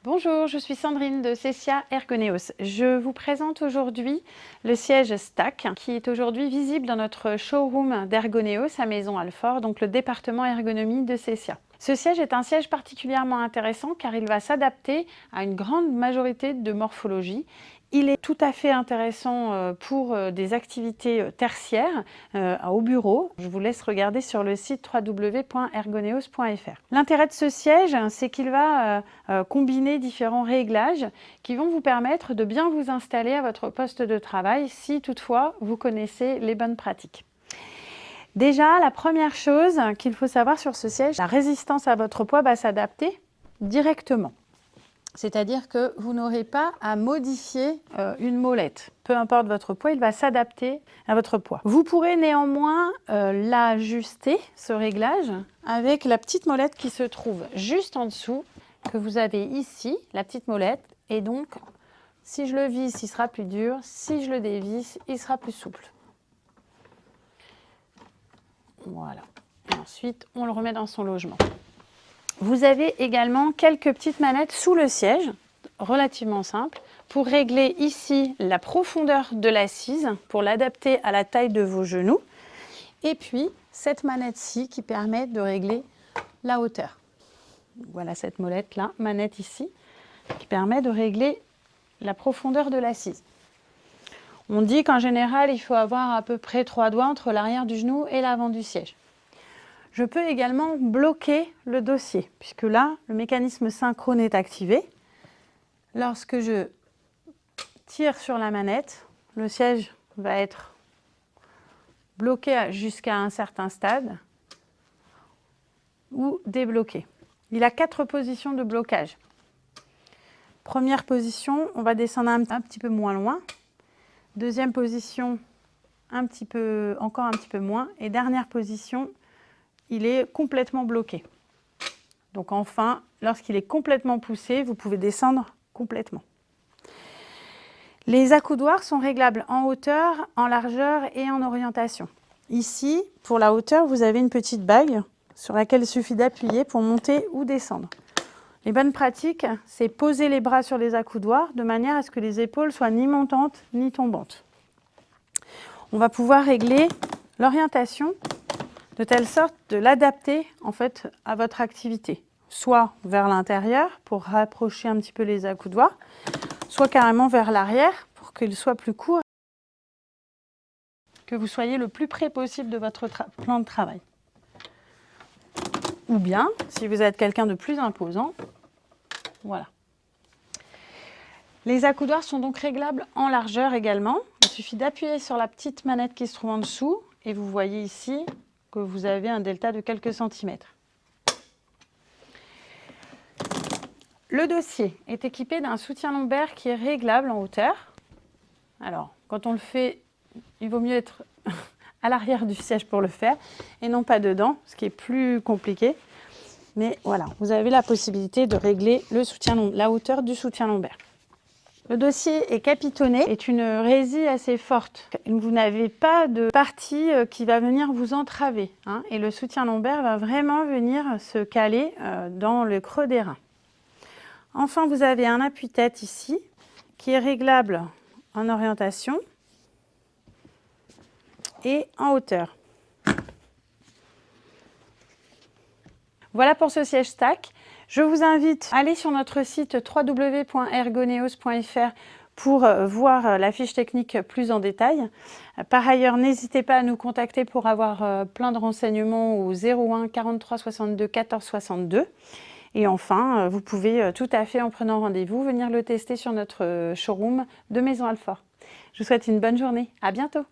Bonjour, je suis Sandrine de Cessia Ergoneos. Je vous présente aujourd'hui le siège Stack qui est aujourd'hui visible dans notre showroom d'Ergoneos à Maisons-Alfort, donc le département ergonomie de Cessia. Ce siège est un siège particulièrement intéressant car il va s'adapter à une grande majorité de morphologies. Il est tout à fait intéressant pour des activités tertiaires au bureau. Je vous laisse regarder sur le site www.ergoneos.fr. L'intérêt de ce siège, c'est qu'il va combiner différents réglages qui vont vous permettre de bien vous installer à votre poste de travail si toutefois vous connaissez les bonnes pratiques. Déjà, la première chose qu'il faut savoir sur ce siège, la résistance à votre poids va s'adapter directement. C'est-à-dire que vous n'aurez pas à modifier une molette. Peu importe votre poids, il va s'adapter à votre poids. Vous pourrez néanmoins l'ajuster, ce réglage, avec la petite molette qui se trouve juste en dessous, que vous avez ici, la petite molette. Et donc, si je le visse, il sera plus dur. Si je le dévisse, il sera plus souple. Voilà. Et ensuite, on le remet dans son logement. Vous avez également quelques petites manettes sous le siège, relativement simples, pour régler ici la profondeur de l'assise, pour l'adapter à la taille de vos genoux. Et puis, cette manette-ci qui permet de régler la hauteur. Voilà cette molette-là, manette ici, qui permet de régler la profondeur de l'assise. On dit qu'en général, il faut avoir à peu près 3 doigts entre l'arrière du genou et l'avant du siège. Je peux également bloquer le dossier, puisque là, le mécanisme synchrone est activé. Lorsque je tire sur la manette, le siège va être bloqué jusqu'à un certain stade ou débloqué. Il a 4 positions de blocage. Première position, on va descendre un petit peu moins loin. Deuxième position, encore un petit peu moins. Et dernière position, il est complètement bloqué. Donc enfin, lorsqu'il est complètement poussé, vous pouvez descendre complètement. Les accoudoirs sont réglables en hauteur, en largeur et en orientation. Ici, pour la hauteur, vous avez une petite bague sur laquelle il suffit d'appuyer pour monter ou descendre. Les bonnes pratiques, c'est poser les bras sur les accoudoirs de manière à ce que les épaules soient ni montantes ni tombantes. On va pouvoir régler l'orientation de telle sorte de l'adapter en fait à votre activité, soit vers l'intérieur pour rapprocher un petit peu les accoudoirs, soit carrément vers l'arrière pour qu'il soit plus court, que vous soyez le plus près possible de votre plan de travail. Ou bien, si vous êtes quelqu'un de plus imposant, voilà. Les accoudoirs sont donc réglables en largeur également. Il suffit d'appuyer sur la petite manette qui se trouve en dessous et vous voyez ici que vous avez un delta de quelques centimètres. Le dossier est équipé d'un soutien lombaire qui est réglable en hauteur. Alors, quand on le fait, il vaut mieux être à l'arrière du siège pour le faire et non pas dedans, ce qui est plus compliqué. Mais voilà, vous avez la possibilité de régler la hauteur du soutien lombaire. Le dossier est capitonné, est une résille assez forte. Vous n'avez pas de partie qui va venir vous entraver, hein, et le soutien lombaire va vraiment venir se caler dans le creux des reins. Enfin, vous avez un appuie-tête ici qui est réglable en orientation et en hauteur. Voilà pour ce siège Stack. Je vous invite à aller sur notre site www.ergoneos.fr pour voir la fiche technique plus en détail. Par ailleurs, n'hésitez pas à nous contacter pour avoir plein de renseignements au 01 43 62 14 62. Et enfin, vous pouvez tout à fait, en prenant rendez-vous, venir le tester sur notre showroom de Maisons-Alfort. Je vous souhaite une bonne journée. À bientôt.